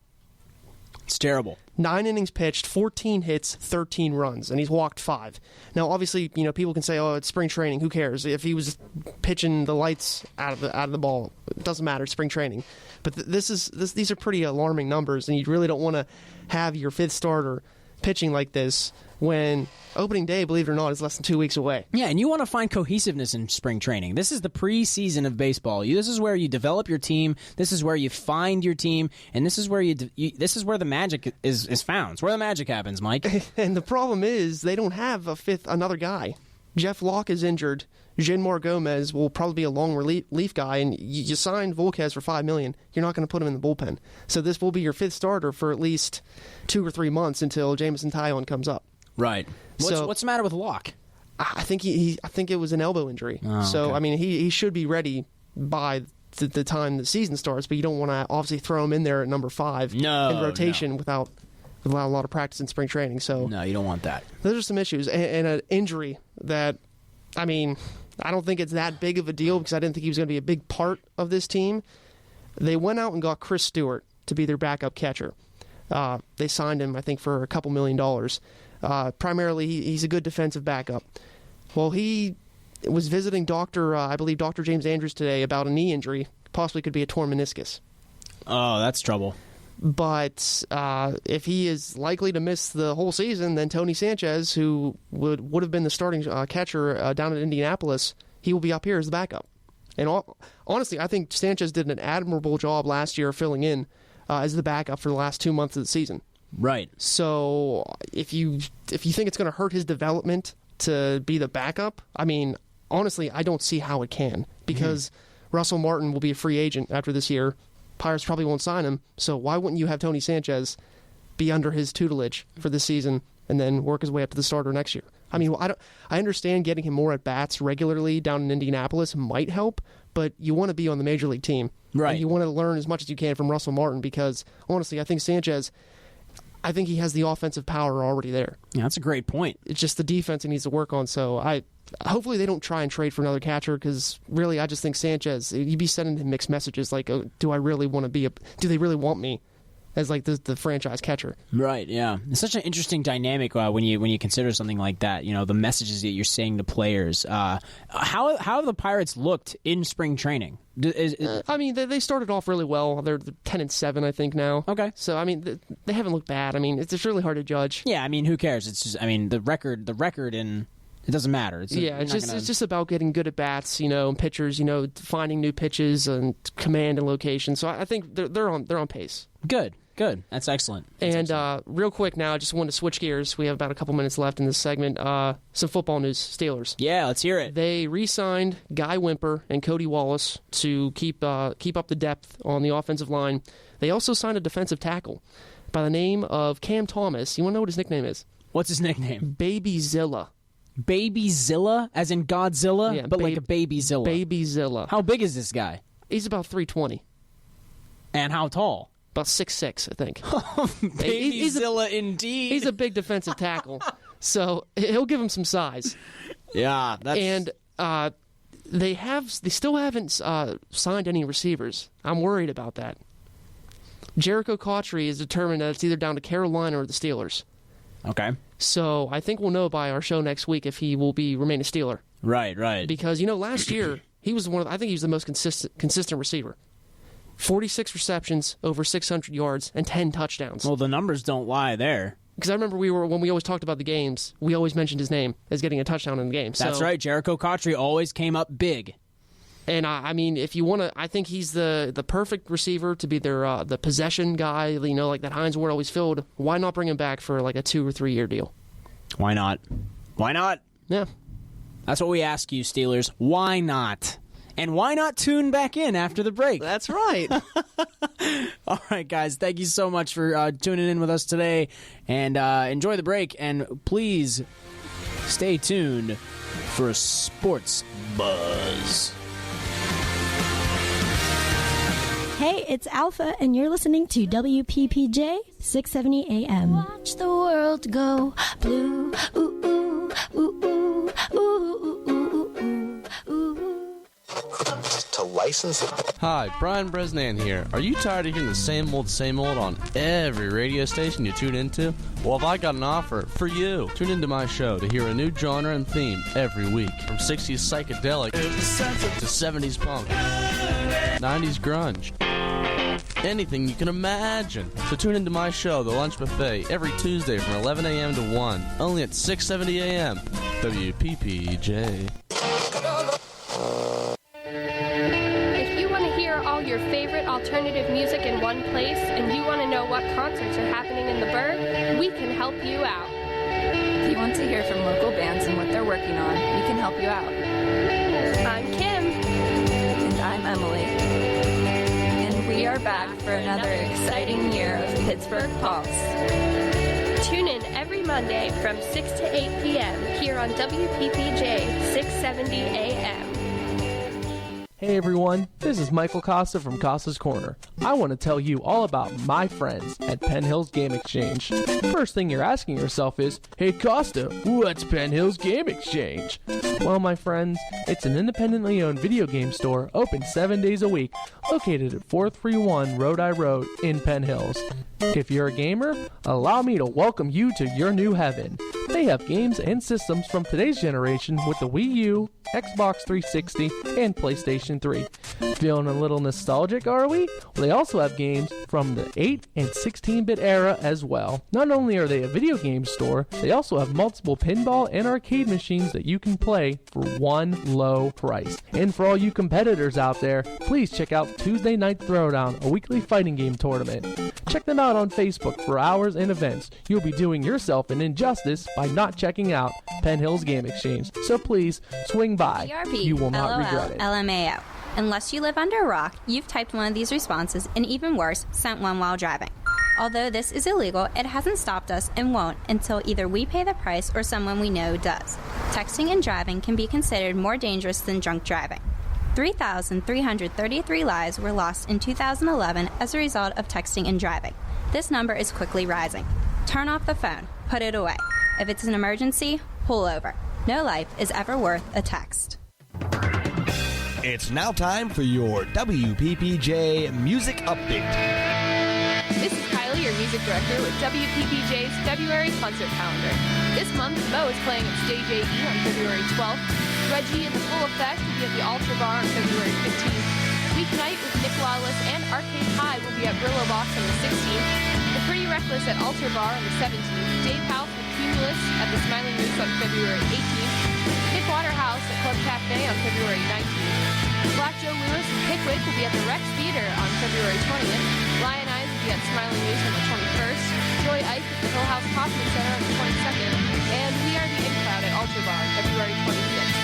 It's terrible. 9 innings pitched, 14 hits, 13 runs, and he's walked 5. Now, obviously, you know, people can say, "Oh, it's spring training. Who cares?" If he was pitching the lights out of the ball, it doesn't matter. It's spring training. But these are pretty alarming numbers, and you really don't want to have your 5th starter pitching like this when opening day, believe it or not, is less than 2 weeks away. Yeah, and you want to find cohesiveness in spring training. This is the preseason of baseball. This is where you develop your team. This is where you find your team, and this is where this is where the magic is found. It's where the magic happens, Mike. And the problem is they don't have another guy. Jeff Locke is injured. Jeanmar Gomez will probably be a long relief guy, and you signed Volquez for $5 million. You're not going to put him in the bullpen. So this will be your 5th starter for at least 2 or 3 months until Jameson Taillon comes up. Right. What's the matter with Locke? I think it was an elbow injury. So okay. I mean, he should be ready by the time the season starts. But you don't want to obviously throw him in there at number 5 in rotation without a lot of practice in spring training. So no, you don't want that. Those are some issues and an injury that, I mean, I don't think it's that big of a deal because I didn't think he was going to be a big part of this team. They went out and got Chris Stewart to be their backup catcher. They signed him, I think, for $2 million. Primarily, he's a good defensive backup. Well, he was visiting I believe Dr. James Andrews today about a knee injury. Possibly could be a torn meniscus. Oh, that's trouble. But if he is likely to miss the whole season, then Tony Sanchez, who would have been the starting catcher down at Indianapolis, he will be up here as the backup. And honestly, I think Sanchez did an admirable job last year filling in as the backup for the last 2 months of the season. Right. So if you think it's going to hurt his development to be the backup, I mean, honestly, I don't see how it can because Russell Martin will be a free agent after this year. Pirates probably won't sign him, so why wouldn't you have Tony Sanchez be under his tutelage for this season and then work his way up to the starter next year? I mean, I understand getting him more at-bats regularly down in Indianapolis might help, but you want to be on the major league team. Right. And you want to learn as much as you can from Russell Martin because, honestly, I think Sanchez, I think he has the offensive power already there. Yeah, that's a great point. It's just the defense he needs to work on, so hopefully they don't try and trade for another catcher because really I just think Sanchez, you'd be sending him mixed messages like, do I really want to be do they really want me as like the franchise catcher? Right, yeah. It's such an interesting dynamic when you consider something like that, you know, the messages that you're saying to players. How have the Pirates looked in spring training? I mean, they started off really well. They're 10-7, I think, now. Okay. So, I mean, they haven't looked bad. I mean, it's really hard to judge. Yeah, I mean, who cares? It's just, I mean, the record and it doesn't matter. It's just about getting good at bats, you know, and pitchers, you know, finding new pitches and command and location. So I think they're on pace. Good. That's excellent. Real quick now, I just wanted to switch gears. We have about a couple minutes left in this segment. Some football news. Steelers. Yeah, let's hear it. They re-signed Guy Wimper and Cody Wallace to keep up the depth on the offensive line. They also signed a defensive tackle by the name of Cam Thomas. You want to know what his nickname is? What's his nickname? Babyzilla. Babyzilla? As in Godzilla? Yeah, but like a Babyzilla. Babyzilla. How big is this guy? He's about 320. And how tall? About 6'6", I think. Babyzilla indeed. He's a big defensive tackle, so he'll give him some size. Yeah, that's... And they still haven't signed any receivers. I'm worried about that. Jericho Cotchery is determined that it's either down to Carolina or the Steelers. Okay. So I think we'll know by our show next week if he will remain a Steeler. Right. Because, you know, last year he was I think he was the most consistent receiver. 46 receptions, over 600 yards, and 10 touchdowns. Well, the numbers don't lie there. Because I remember when we always talked about the games, we always mentioned his name as getting a touchdown in the game. That's right. Jericho Cotchery always came up big. And I mean, if you want to, I think he's the perfect receiver to be their the possession guy. You know, like that Hines Ward always filled. Why not bring him back for like a 2 or 3 year deal? Why not? Yeah. That's what we ask you, Steelers. Why not? And why not tune back in after the break? That's right. All right, guys. Thank you so much for tuning in with us today. And enjoy the break. And please stay tuned for a Sports Buzz. Hey, it's Alpha, and you're listening to WPPJ 670 AM. Watch the world go blue. Ooh, ooh, ooh, ooh, ooh, ooh, ooh, ooh, ooh. To license it. Hi, Brian Bresnan here. Are you tired of hearing the same old on every radio station you tune into? Well, have I got an offer for you. Tune into my show to hear a new genre and theme every week. From 60s psychedelic to 70s punk, 90s grunge. Anything you can imagine. So tune into my show, The Lunch Buffet, every Tuesday from 11 a.m. to 1, only at 670 a.m. WPPJ. If you want to hear all your favorite alternative music in one place and you want to know what concerts are happening in the Burgh, we can help you out. If you want to hear from local bands and what they're working on, we can help you out. I'm Kim. And I'm Emily. And we are back for another exciting year of Pittsburgh Pulse. Tune in every Monday from 6 to 8 p.m. here on WPPJ 670 AM. Hey everyone, this is Michael Costa from Costa's Corner. I want to tell you all about my friends at Penn Hills Game Exchange. First thing you're asking yourself is, hey Costa, what's Penn Hills Game Exchange? Well, my friends, it's an independently owned video game store open 7 days a week, located at 431 Rhode Road in Penn Hills. If you're a gamer, allow me to welcome you to your new heaven. They have games and systems from today's generation with the Wii U, Xbox 360, and PlayStation 3. Feeling a little nostalgic, are we? Well, they also have games from the 8 and 16-bit era as well. Not only are they a video game store, they also have multiple pinball and arcade machines that you can play for one low price. And for all you competitors out there, please check out Tuesday Night Throwdown, a weekly fighting game tournament. Check them out on Facebook for hours and events. You'll be doing yourself an injustice by not checking out Penn Hills Game Exchange. So please, swing by. BRB, You will not regret it. LMAO. Unless you live under a rock, you've typed one of these responses and even worse, sent one while driving. Although this is illegal, it hasn't stopped us and won't until either we pay the price or someone we know does. Texting and driving can be considered more dangerous than drunk driving. 3,333 lives were lost in 2011 as a result of texting and driving. This number is quickly rising. Turn off the phone. Put it away. If it's an emergency, pull over. No life is ever worth a text. It's now time for your WPPJ Music Update. This is Kylie, your music director, with WPPJ's February concert calendar. This month, Mo is playing at Stage AE on February 12th. Reggie in the Full Effect will be at the Altar Bar on February 15th. Weeknight with Nick Lawless and Arcade High will be at Brillo Box on the 16th. The Pretty Reckless at Altar Bar on the 17th. Dave House with Cumulus at the Smiling Moose on February 18th. Nick Waterhouse at Club Cafe on February 19th. Black Joe Lewis and Pickwick will be at the Rex Theater on February 20th. Lion Eyes will be at Smiling Moose on the 21st. Joy Ike at the Hill House Kaufman Center on the 22nd. And We Are the In Crowd at Altar Bar on February 26th.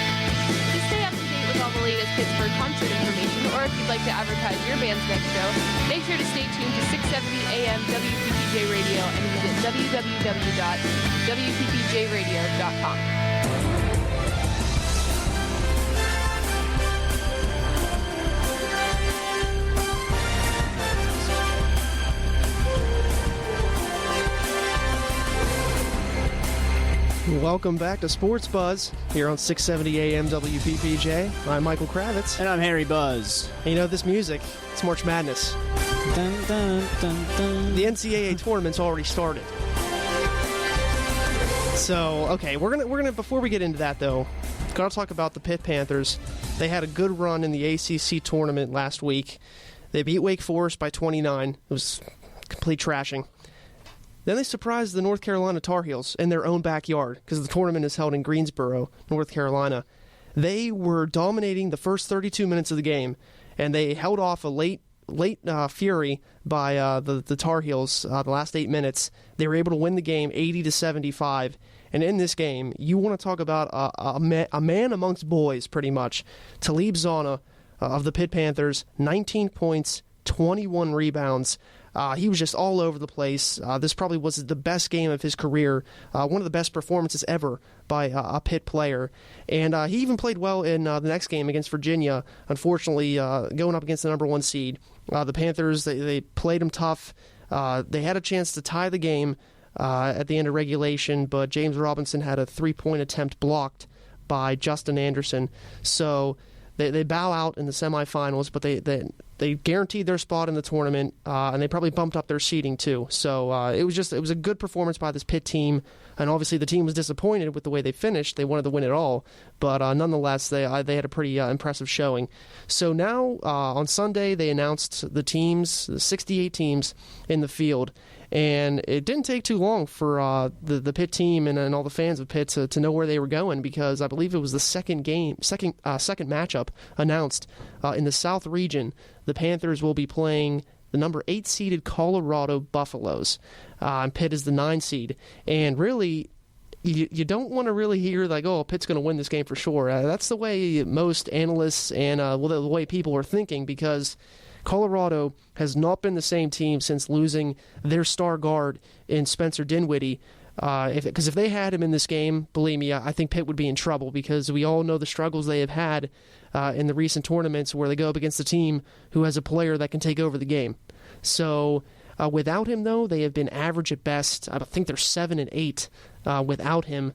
To stay up to date with all the latest Pittsburgh concert information, or if you'd like to advertise your band's next show, make sure to stay tuned to 670 AM WPPJ Radio and visit www.wppjradio.com. Welcome back to Sports Buzz here on 670 AM WPPJ. I'm Michael Kravetz. And I'm Harry Buzz. And you know, this music, it's March Madness. Dun, dun, dun, dun. The NCAA Tournament's already started. So, okay, we're gonna before we get into that though, gotta talk about the Pitt Panthers. They had a good run in the ACC tournament last week. They beat Wake Forest by 29. It was complete trashing. Then they surprised the North Carolina Tar Heels in their own backyard because the tournament is held in Greensboro, North Carolina. They were dominating the first 32 minutes of the game, and they held off a late fury by the Tar Heels the last 8 minutes. They were able to win the game 80-75. And in this game, you want to talk about a man amongst boys, pretty much. Talib Zana of the Pitt Panthers, 19 points, 21 rebounds. He was just all over the place. This probably was the best game of his career, one of the best performances ever by a Pitt player. And he even played well in the next game against Virginia, unfortunately going up against the number 1 seed. The Panthers, they played him tough. They had a chance to tie the game at the end of regulation, but James Robinson had a 3-point attempt blocked by Justin Anderson. So they bow out in the semifinals, but they guaranteed their spot in the tournament, and they probably bumped up their seeding too. So it was a good performance by this Pitt team, and obviously the team was disappointed with the way they finished. They wanted to win it all, but nonetheless they had a pretty impressive showing. So now on Sunday they announced the teams, the 68 teams in the field. And it didn't take too long for the Pitt team and all the fans of Pitt to know where they were going, because I believe it was the second matchup announced in the South region. The Panthers will be playing the number 8 seeded Colorado Buffaloes, and Pitt is the 9 seed. And really, you don't want to really hear like, oh, Pitt's going to win this game for sure. That's the way most analysts and the way people are thinking, because Colorado has not been the same team since losing their star guard in Spencer Dinwiddie Because if they had him in this game, believe me, I think Pitt would be in trouble, because we all know the struggles they have had in the recent tournaments where they go up against a team who has a player that can take over the game. So without him, though, they have been average at best. I think they're 7-8 without him.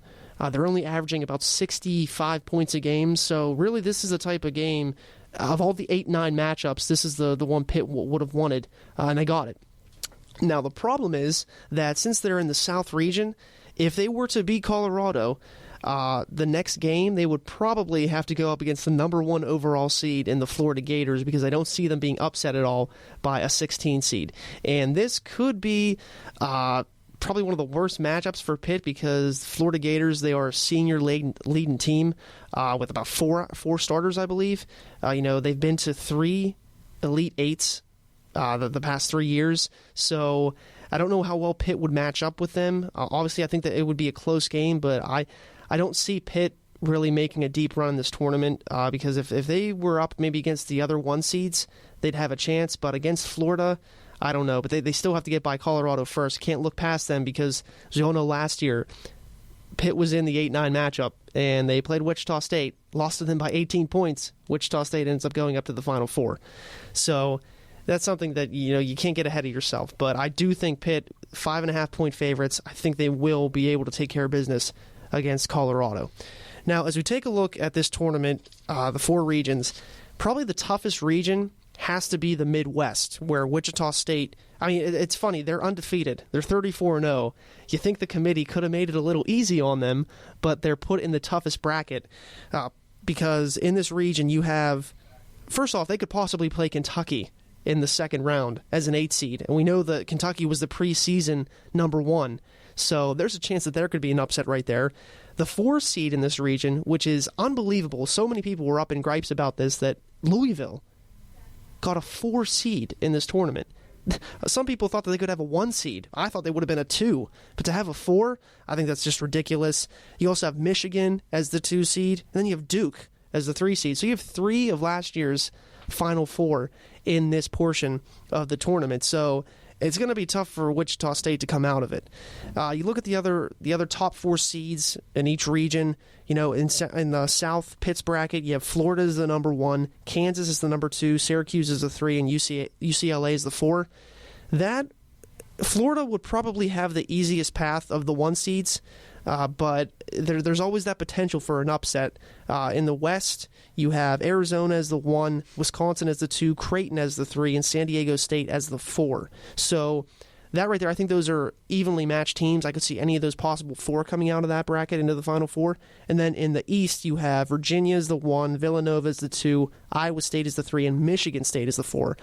They're only averaging about 65 points a game. So really, this is the type of game, of all the 8-9 matchups, this is the one Pitt would have wanted, and they got it. Now, the problem is that since they're in the South region, if they were to beat Colorado, the next game, they would probably have to go up against the number 1 overall seed in the Florida Gators, because I don't see them being upset at all by a 16 seed. And this could be probably one of the worst matchups for Pitt, because Florida Gators, they are a senior leading team with about four starters, I believe. They've been to 3 Elite Eights the past 3 years, so I don't know how well Pitt would match up with them. Obviously, I think that it would be a close game, but I don't see Pitt really making a deep run in this tournament, because if they were up maybe against the other 1 seeds, they'd have a chance, but against Florida, I don't know. But they still have to get by Colorado first. Can't look past them, because, as we all know, last year, Pitt was in the 8-9 matchup, and they played Wichita State, lost to them by 18 points. Wichita State ends up going up to the Final Four. So that's something that you can't get ahead of yourself. But I do think Pitt, 5.5-point favorites, I think they will be able to take care of business against Colorado. Now, as we take a look at this tournament, the 4 regions, probably the toughest region has to be the Midwest, where Wichita State, it's funny, they're undefeated. They're 34-0. You think the committee could have made it a little easy on them, but they're put in the toughest bracket because in this region you have, first off, they could possibly play Kentucky in the second round as an 8 seed, and we know that Kentucky was the preseason number 1, so there's a chance that there could be an upset right there. The 4 seed in this region, which is unbelievable, so many people were up in gripes about this, that Louisville got a 4 seed in this tournament. Some people thought that they could have a 1 seed. I thought they would have been a 2. But to have a 4, I think that's just ridiculous. You also have Michigan as the 2 seed, and then you have Duke as the 3 seed. So you have 3 of last year's Final Four in this portion of the tournament. So it's going to be tough for Wichita State to come out of it. You look at the other top 4 seeds in each region. In the South Pitt's bracket, you have Florida as the number 1, Kansas is the number 2, Syracuse is the 3, and UCLA is the 4. That Florida would probably have the easiest path of the 1 seeds, but there's always that potential for an upset. In the West, you have Arizona as the 1, Wisconsin as the 2, Creighton as the 3, and San Diego State as the 4. So that right there, I think those are evenly matched teams. I could see any of those possible 4 coming out of that bracket into the Final Four. And then in the East, you have Virginia as the 1, Villanova as the 2, Iowa State is the 3, and Michigan State is the 4.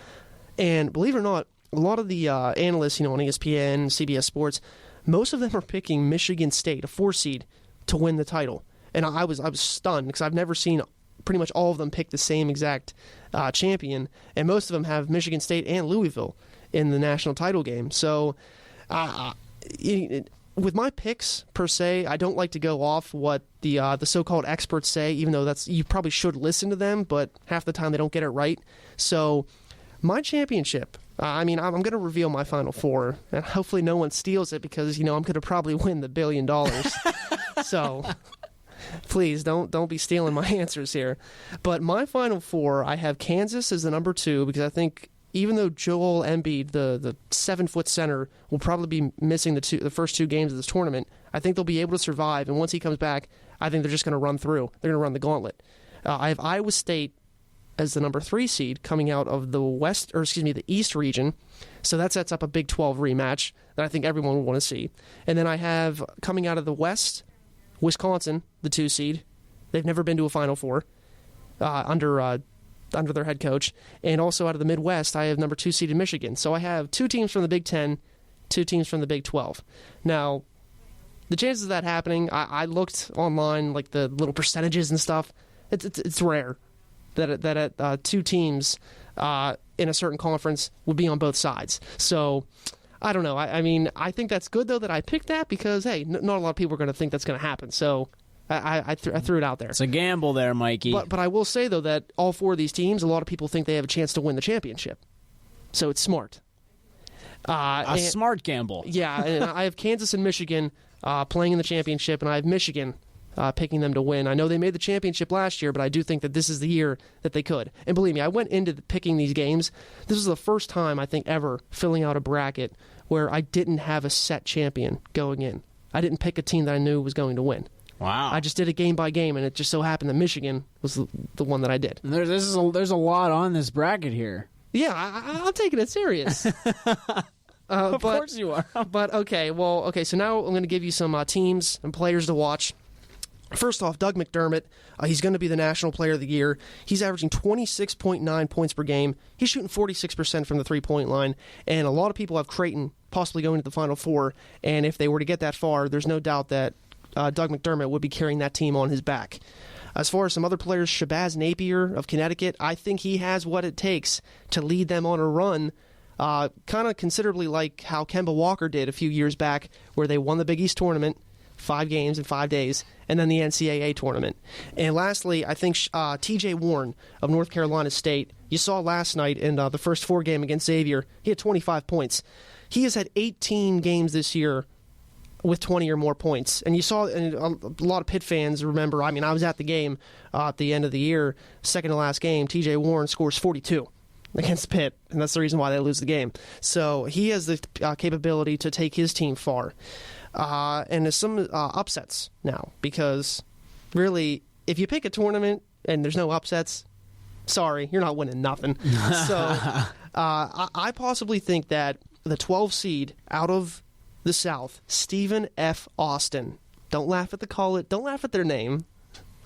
And believe it or not, a lot of the analysts, on ESPN, CBS Sports, most of them are picking Michigan State, a 4 seed, to win the title. And I was stunned, because I've never seen pretty much all of them pick the same exact champion, and most of them have Michigan State and Louisville in the national title game. So with my picks, per se, I don't like to go off what the so-called experts say, even though you probably should listen to them, but half the time they don't get it right. So my championship, I'm going to reveal my Final Four, and hopefully no one steals it, because, I'm going to probably win the $1 billion. So please don't be stealing my answers here. But my Final Four, I have Kansas as the number 2, because I think even though Joel Embiid, the 7-foot center, will probably be missing the first 2 games of this tournament, I think they'll be able to survive. And once he comes back, I think they're just going to run through. They're going to run the gauntlet. I have Iowa State as the number 3 seed coming out of the East region. So that sets up a Big 12 rematch that I think everyone will want to see. And then I have, coming out of the West, Wisconsin, the 2 seed. They've never been to a Final Four under their head coach. And also out of the Midwest, I have number 2 seed in Michigan. So I have 2 teams from the Big 10, 2 teams from the Big 12. Now, the chances of that happening, I looked online, like the little percentages and stuff. It's rare that 2 teams in a certain conference would be on both sides. So I don't know. I think that's good, though, that I picked that, because, hey, not a lot of people are going to think that's going to happen. So I threw it out there. It's a gamble there, Mikey. But I will say, though, that all 4 of these teams, a lot of people think they have a chance to win the championship. So it's smart. Smart gamble. Yeah, and I have Kansas and Michigan playing in the championship, and I have Michigan picking them to win. I know they made the championship last year, but I do think that this is the year that they could. And believe me, I went into picking these games. This was the first time, I think, ever filling out a bracket where I didn't have a set champion going in. I didn't pick a team that I knew was going to win. Wow. I just did it game by game, and it just so happened that Michigan was the one that I did. There's a lot on this bracket here. Yeah, I'm taking it serious. Of course you are. But okay, so now I'm going to give you some teams and players to watch. First off, Doug McDermott. He's going to be the National Player of the Year. He's averaging 26.9 points per game. He's shooting 46% from the three-point line. And a lot of people have Creighton possibly going to the Final Four. And if they were to get that far, there's no doubt that Doug McDermott would be carrying that team on his back. As far as some other players, Shabazz Napier of Connecticut, I think he has what it takes to lead them on a run, kind of considerably like how Kemba Walker did a few years back, where they won the Big East Tournament, 5 games in 5 days, and then the NCAA Tournament. And lastly, I think T.J. Warren of North Carolina State, you saw last night in the first 4 game against Xavier, he had 25 points. He has had 18 games this year with 20 or more points. And you saw, and a lot of Pitt fans remember, I mean, I was at the game at the end of the year, second to last game, T.J. Warren scores 42 against Pitt, and that's the reason why they lose the game. So he has the capability to take his team far. And there's some upsets now, because really, if you pick a tournament and there's no upsets, sorry, you're not winning nothing. So I possibly think that the 12 seed out of the South, Stephen F. Austin. Don't laugh at don't laugh at their name.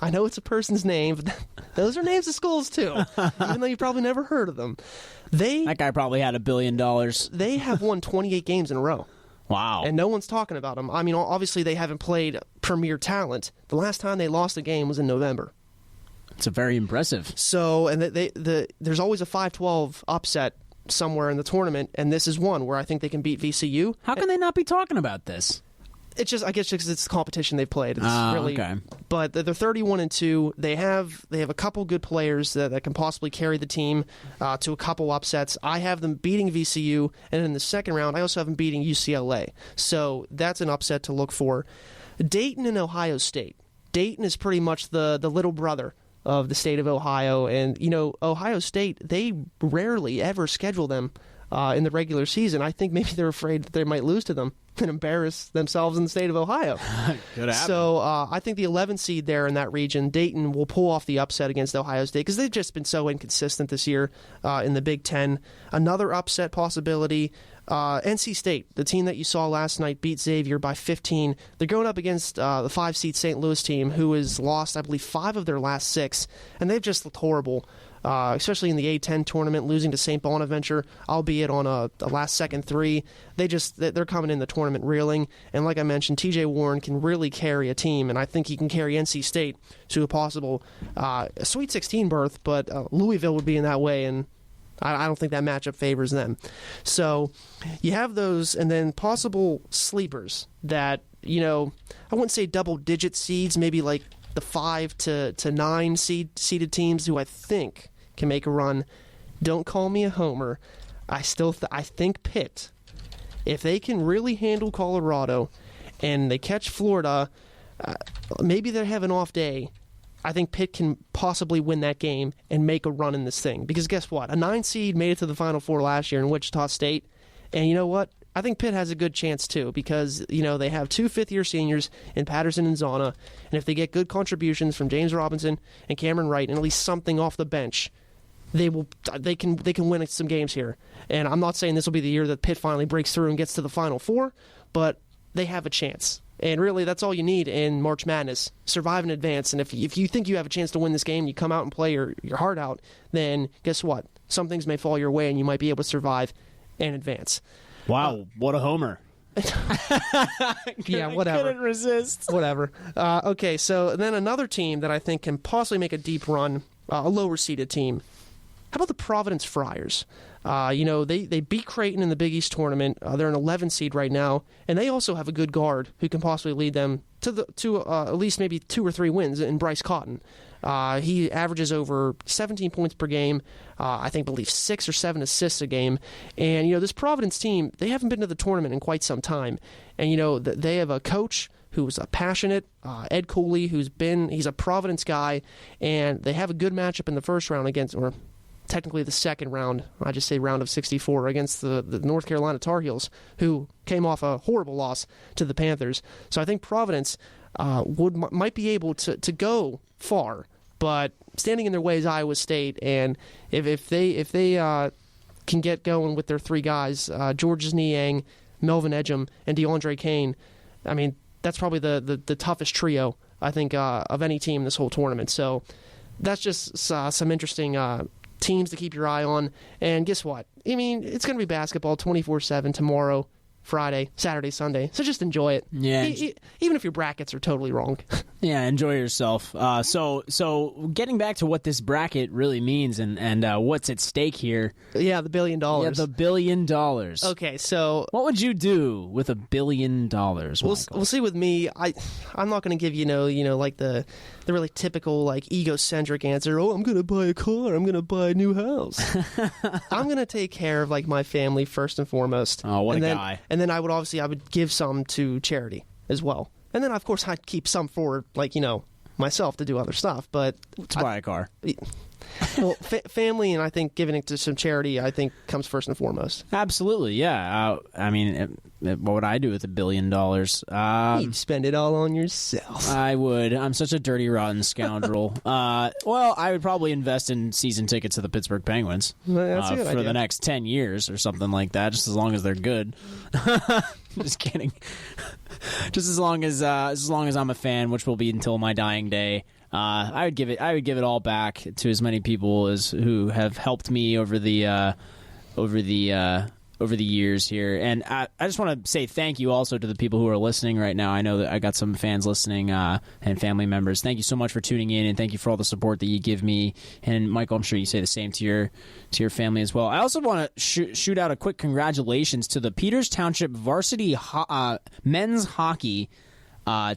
I know it's a person's name, but those are names of schools too, even though you probably never heard of them. That guy probably had $1 billion. They have won 28 games in a row. Wow. And no one's talking about them. I mean, obviously they haven't played premier talent. The last time they lost a game was in November. It's a very impressive. So, and there's always a 5-12 upset somewhere in the tournament, and this is one where I think they can beat VCU. How can they not be talking about this? It's just, I guess, because it's the competition they've played. It's really, okay. But they're 31-2. They have a couple good players that can possibly carry the team to a couple upsets. I have them beating VCU, and in the second round, I also have them beating UCLA. So that's an upset to look for. Dayton and Ohio State. Dayton is pretty much the little brother of the state of Ohio, and Ohio State, they rarely ever schedule them in the regular season. I think maybe they're afraid that they might lose to them and embarrass themselves in the state of Ohio. Could happen. So I think the 11th seed there in that region, Dayton, will pull off the upset against Ohio State, because they've just been so inconsistent this year in the Big Ten. Another upset possibility, NC State, the team that you saw last night, beat Xavier by 15. They're going up against the 5-seed St. Louis team, who has lost, I believe, 5 of their last 6, and they've just looked horrible. Especially in the A-10 tournament, losing to St. Bonaventure, albeit on a last-second 3. They're coming in the tournament reeling. And like I mentioned, T.J. Warren can really carry a team, and I think he can carry NC State to a possible Sweet 16 berth, but Louisville would be in that way, and I don't think that matchup favors them. So you have those, and then possible sleepers that, I wouldn't say double-digit seeds, maybe like the 5 to 9 seeded teams who I think can make a run. Don't call me a homer. I think Pitt, if they can really handle Colorado and they catch Florida, maybe they have an off day. I think Pitt can possibly win that game and make a run in this thing. Because guess what? A 9 seed made it to the Final Four last year in Wichita State. And you know what? I think Pitt has a good chance too, because they have 2 fifth-year seniors in Patterson and Zana, and if they get good contributions from James Robinson and Cameron Wright and at least something off the bench, they can win some games here. And I'm not saying this will be the year that Pitt finally breaks through and gets to the Final Four, but they have a chance. And really, that's all you need in March Madness. Survive in advance. And if you think you have a chance to win this game, you come out and play your heart out, then guess what? Some things may fall your way, and you might be able to survive and advance. Wow, what a homer. Yeah, whatever. I couldn't resist. Whatever. Okay, so then another team that I think can possibly make a deep run, a lower-seeded team. How about the Providence Friars? They beat Creighton in the Big East Tournament. They're an 11 seed right now, and they also have a good guard who can possibly lead them to at least maybe 2 or 3 wins in Bryce Cotton. He averages over 17 points per game. I believe 6 or 7 assists a game. And, this Providence team, they haven't been to the tournament in quite some time. And, they have a coach who's passionate, Ed Cooley, he's a Providence guy, and they have a good matchup in the first round against, or technically the second round, I just say round of 64, against the North Carolina Tar Heels, who came off a horrible loss to the Panthers. So I think Providence might be able to go far, but standing in their way is Iowa State, and if they can get going with their 3 guys, Georges Niang, Melvin Edgem, and DeAndre Kane, I mean, that's probably the toughest trio, I think, of any team this whole tournament. So that's just some interesting teams to keep your eye on. And guess what? I mean, it's going to be basketball 24/7 tomorrow, Friday, Saturday, Sunday. So just enjoy it. Yeah. Even if your brackets are totally wrong. Yeah, enjoy yourself. So getting back to what this bracket really means and what's at stake here. Yeah, the $1 billion. Yeah, the $1 billion. Okay, so what would you do with $1 billion? We'll see. With me, I'm not going to give like the really typical like egocentric answer. Oh, I'm going to buy a car. I'm going to buy a new house. I'm going to take care of like my family first and foremost. Oh, what a guy! And then I would give some to charity as well. And then, of course, I'd keep some for, myself to do other stuff. But to buy a car. Well, family and I think giving it to some charity, I think, comes first and foremost. Absolutely, yeah. I mean, what would I do with $1 billion? You'd spend it all on yourself. I would. I'm such a dirty, rotten scoundrel. Well, I would probably invest in season tickets to the Pittsburgh Penguins that's a good for idea. the next 10 years or something like that, just as long as they're good. Just kidding. Just as long as I'm a fan, which will be until my dying day. I would give it all back to as many people as who have helped me over the years here, and I just want to say thank you also to the people who are listening right now. I know that I got some fans listening and family members. Thank you so much for tuning in, and thank you for all the support that you give me. And Michael, I'm sure you say the same to your family as well. I also want to shoot out a quick congratulations to the Peters Township varsity men's hockey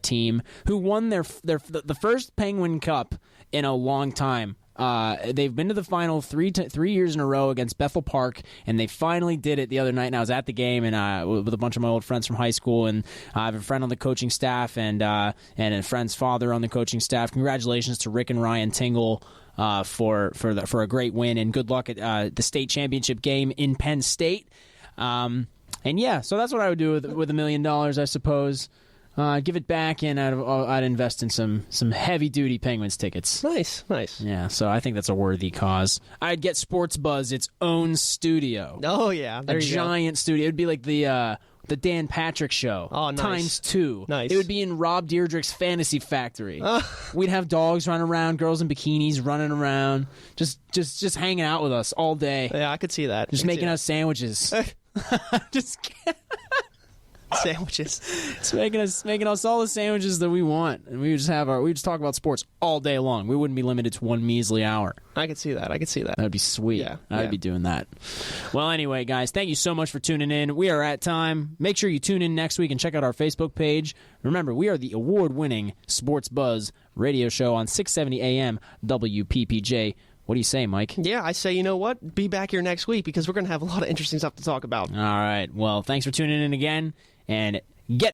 team who won the first Penguin Cup in a long time. They've been to the final 3 years in a row against Bethel Park, and they finally did it the other night. And I was at the game and with a bunch of my old friends from high school, and I have a friend on the coaching staff and a friend's father on the coaching staff. Congratulations to Rick and Ryan Tingle for a great win, and good luck at the state championship game in Penn State. And yeah, so that's what I would do with $1 million, I suppose. Give it back, and I'd invest in some heavy-duty Penguins tickets. Nice. Yeah, so I think that's a worthy cause. I'd get Sports Buzz its own studio. Oh, yeah. A giant studio. It would be like the Dan Patrick Show. Oh, nice. ×2. Nice. It would be in Rob Deirdrick's Fantasy Factory. We'd have dogs running around, girls in bikinis running around, just hanging out with us all day. Yeah, I could see that. Just making us sandwiches. Just kidding. Sandwiches. It's making us all the sandwiches that we want, and we just talk about sports all day long. We wouldn't be limited to one measly hour. I could see that. That'd be sweet. Yeah, I'd be doing that. Well, anyway, guys, thank you so much for tuning in. We are at time. Make sure you tune in next week and check out our Facebook page. Remember, we are the award-winning Sports Buzz radio show on 670 AM WPPJ. What do you say, Mike? Yeah, I say, you know what? Be back here next week because we're going to have a lot of interesting stuff to talk about. All right. Well, thanks for tuning in again. And get